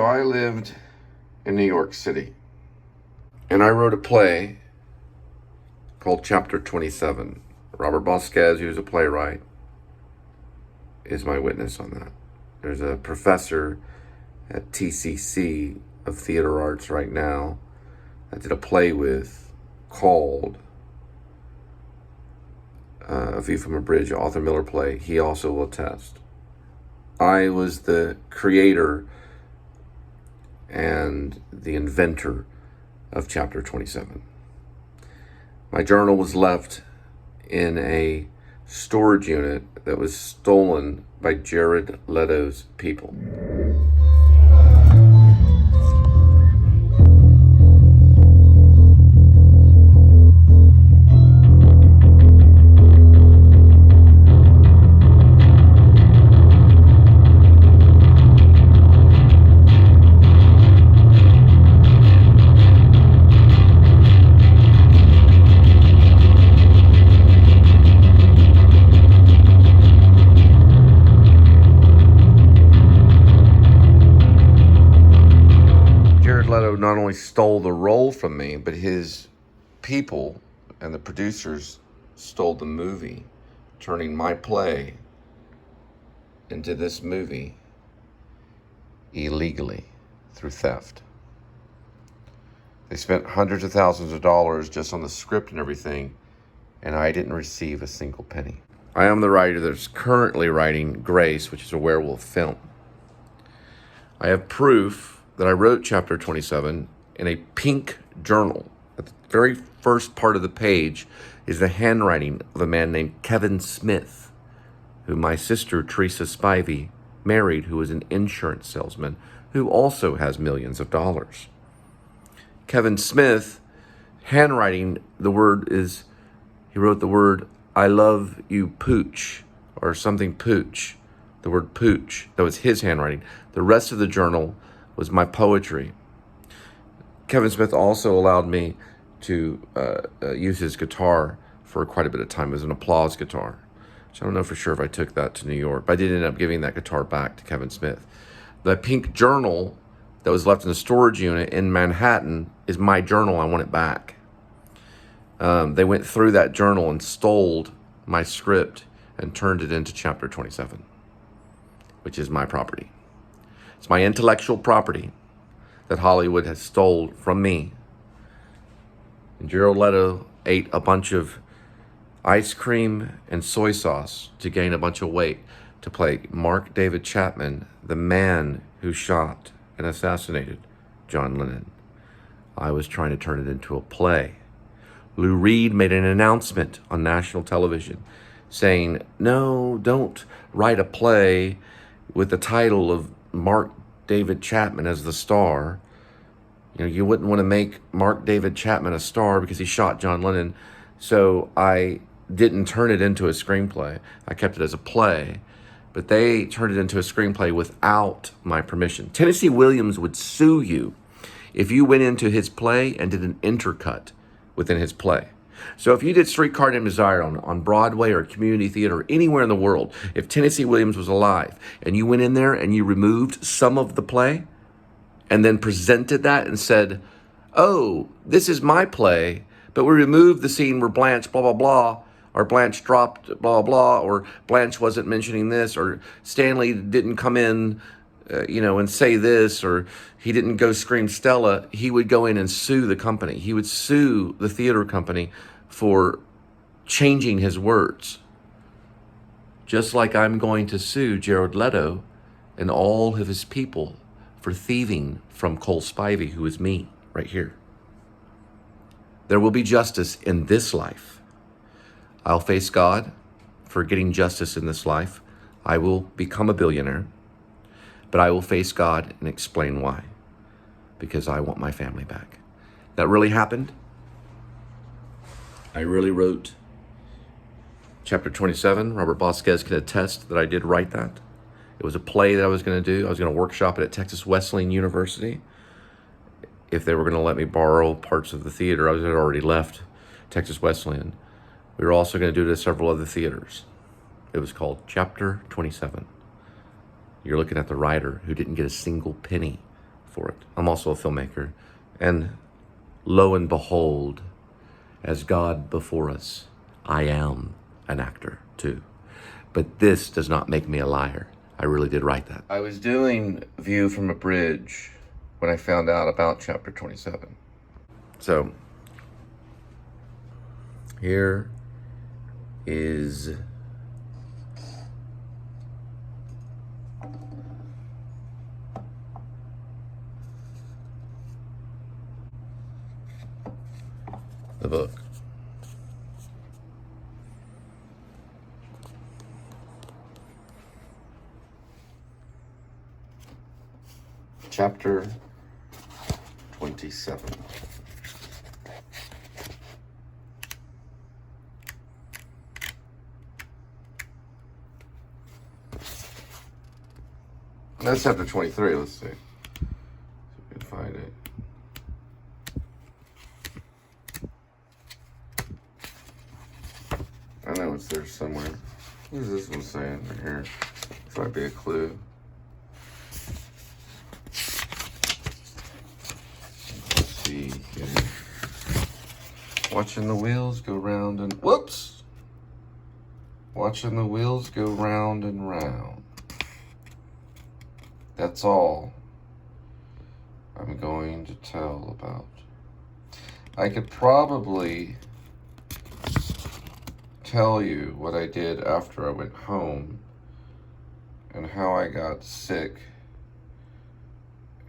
So I lived in New York City, and I wrote a play called Chapter 27. Robert Bosquez, who's a playwright, is my witness on that. There's a professor at TCC of Theater Arts right now I did a play with called A View from a Bridge, Arthur Miller play. He also will attest. I was the creator and the inventor of Chapter 27. My journal was left in a storage unit that was stolen by Jared Leto's people. Leto not only stole the role from me, but his people and the producers stole the movie, turning my play into this movie illegally through theft. They spent hundreds of thousands of dollars just on the script and everything, and I didn't receive a single penny. I am the writer that's currently writing Grace, which is a werewolf film. I have proof that I wrote Chapter 27 in a pink journal. At the very first part of the page is the handwriting of a man named Kevin Smith, who my sister, Teresa Spivey, married, who was an insurance salesman, who also has millions of dollars. Kevin Smith, handwriting, the word is, he wrote the word, I love you, pooch, or something pooch, the word pooch. That was his handwriting. The rest of the journal was my poetry. Kevin Smith also allowed me to use his guitar for quite a bit of time. It was an applause guitar. So I don't know for sure if I took that to New York, but I did end up giving that guitar back to Kevin Smith. The pink journal that was left in the storage unit in Manhattan is my journal. I want it back. They went through that journal and stole my script and turned it into Chapter 27, which is my property. It's my intellectual property that Hollywood has stole from me. And Jared Leto ate a bunch of ice cream and soy sauce to gain a bunch of weight to play Mark David Chapman, the man who shot and assassinated John Lennon. I was trying to turn it into a play. Lou Reed made an announcement on national television saying, no, don't write a play with the title of Mark David Chapman as the star. You know, you wouldn't want to make Mark David Chapman a star because he shot John Lennon. So I didn't turn it into a screenplay. I kept it as a play, but they turned it into a screenplay without my permission. Tennessee Williams would sue you if you went into his play and did an intercut within his play. So if you did Streetcar Named Desire on Broadway or community theater or anywhere in the world, if Tennessee Williams was alive and you went in there and you removed some of the play and then presented that and said, oh, this is my play, but we removed the scene where Blanche blah, blah, blah, or Blanche dropped blah, blah, or Blanche wasn't mentioning this, or Stanley didn't come in, and say this, or he didn't go scream Stella, he would go in and sue the company. He would sue the theater company for changing his words. Just like I'm going to sue Jared Leto and all of his people for thieving from Cole Spivey, who is me right here. There will be justice in this life. I'll face God for getting justice in this life. I will become a billionaire, but I will face God and explain why. Because I want my family back. That really happened. I really wrote Chapter 27. Robert Bosquez can attest that I did write that. It was a play that I was going to do. I was going to workshop it at Texas Wesleyan University. If they were going to let me borrow parts of the theater, I had already left Texas Wesleyan. We were also going to do it at several other theaters. It was called Chapter 27. You're looking at the writer who didn't get a single penny for it. I'm also a filmmaker. And lo and behold, as God before us, I am an actor too. But this does not make me a liar. I really did write that. I was doing View from a Bridge when I found out about chapter 27. So, here is the book. Chapter 27. That's chapter 23, let's see. If we can find it. I know it's there somewhere. What is this one saying right here? This might be a clue. Let's see here. Watching the wheels go round and... Whoops! Watching the wheels go round and round. That's all I'm going to tell about. I could probably tell you what I did after I went home and how I got sick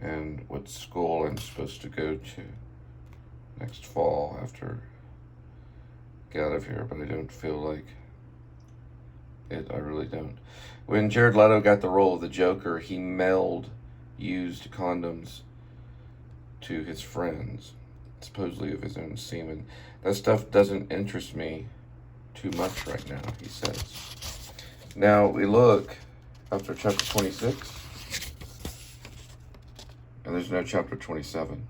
and what school I'm supposed to go to next fall after I get out of here, but I don't feel like it. I really don't. When Jared Leto got the role of the Joker, he mailed used condoms to his friends, supposedly of his own semen. That stuff doesn't interest me too much right now, he says. Now we look after chapter 26, and there's no chapter 27.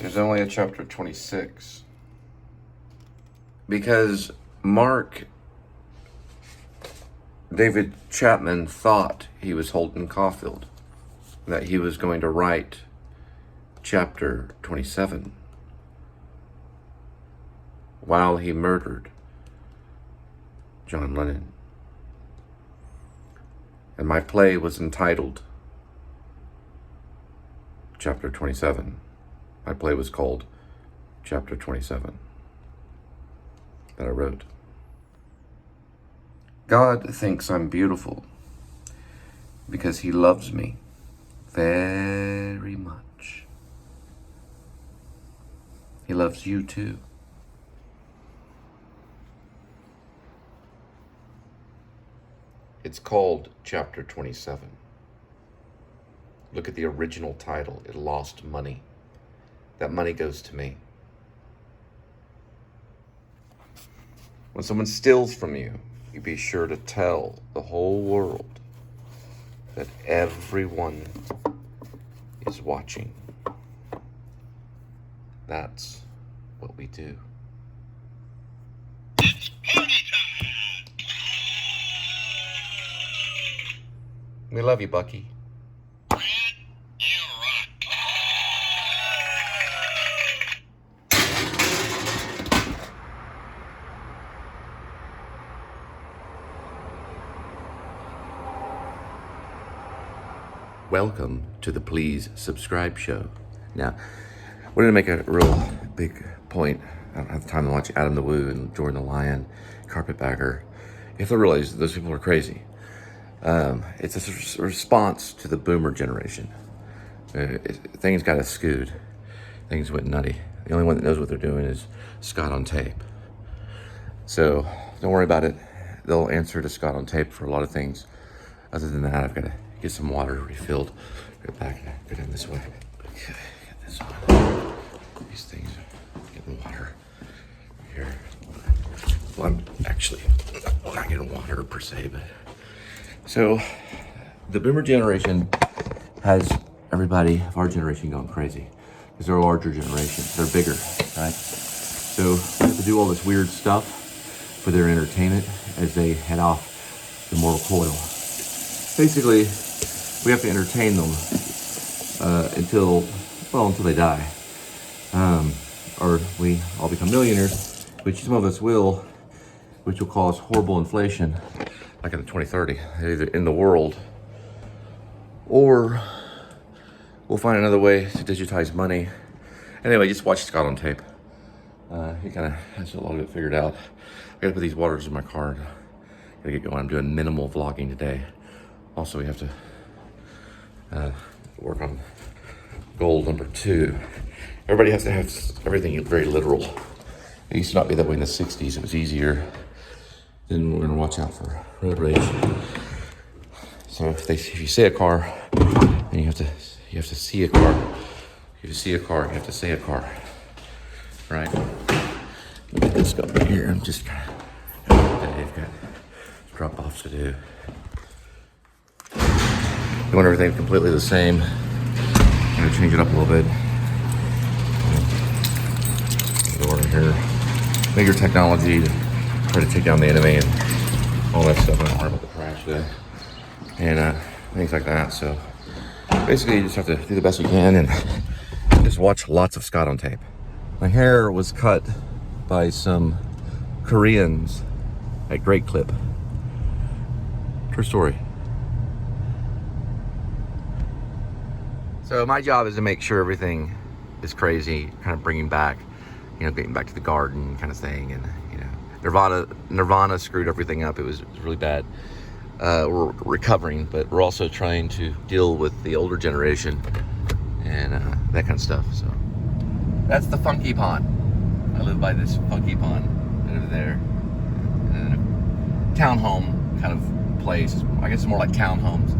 There's only a chapter 26. Because Mark David Chapman thought he was Holden Caulfield, that he was going to write chapter 27 while he murdered John Lennon. And my play was entitled Chapter 27. My play was called Chapter 27 that I wrote. God thinks I'm beautiful because he loves me very much. He loves you too. It's called Chapter 27. Look at the original title. It lost money. That money goes to me. When someone steals from you, you be sure to tell the whole world that everyone is watching. That's what we do. It's party time! We love you, Bucky. Brad, you rock. Welcome to the Please Subscribe show. Now, we're going to make a real big point. I don't have the time to watch Adam the Woo and Jordan the Lion, Carpetbagger. You have to realize those people are crazy. It's a response to the boomer generation. Things got us skewed. Things went nutty. The only one that knows what they're doing is Scott on Tape. So don't worry about it. They'll answer to Scott on Tape for a lot of things. Other than that, I've got to get some water refilled. Go back and go down this way. Okay, get this on. These things, getting water here. Well, I'm not getting water per se, but so the boomer generation has everybody of our generation going crazy because they're a larger generation. They're bigger, right? So they have to do all this weird stuff for their entertainment as they head off the mortal coil. basically, we have to entertain them until they die. Or we all become millionaires, which some of us will, which will cause horrible inflation, like in 2030, either in the world, or we'll find another way to digitize money. Anyway, just watch Scott on tape. He kind of has a lot of it figured out. I gotta put these waters in my car and gotta get going. I'm doing minimal vlogging today. Also, we have to work on goal number 2. Everybody has to have everything very literal. It used to not be that way in the 60s. It was easier. Then we're gonna watch out for road rage. So if you say a car, then you have to see a car. If you see a car, you have to say a car, right? Let me get this up right here. I'm just I've got drop-offs to do. You want everything completely the same. I'm gonna change it up a little bit. Door in here. Bigger technology to try to take down the enemy and all that stuff. I don't worry about the crash today. And things like that. So basically you just have to do the best you can and just watch lots of Scott on tape. My hair was cut by some Koreans at Great Clip. True story. So my job is to make sure everything is crazy, kind of bringing back, getting back to the garden kind of thing. And, Nirvana screwed everything up. It was really bad. We're recovering, but we're also trying to deal with the older generation and that kind of stuff. So that's the funky pond. I live by this funky pond over there. And a townhome kind of place. I guess it's more like townhomes.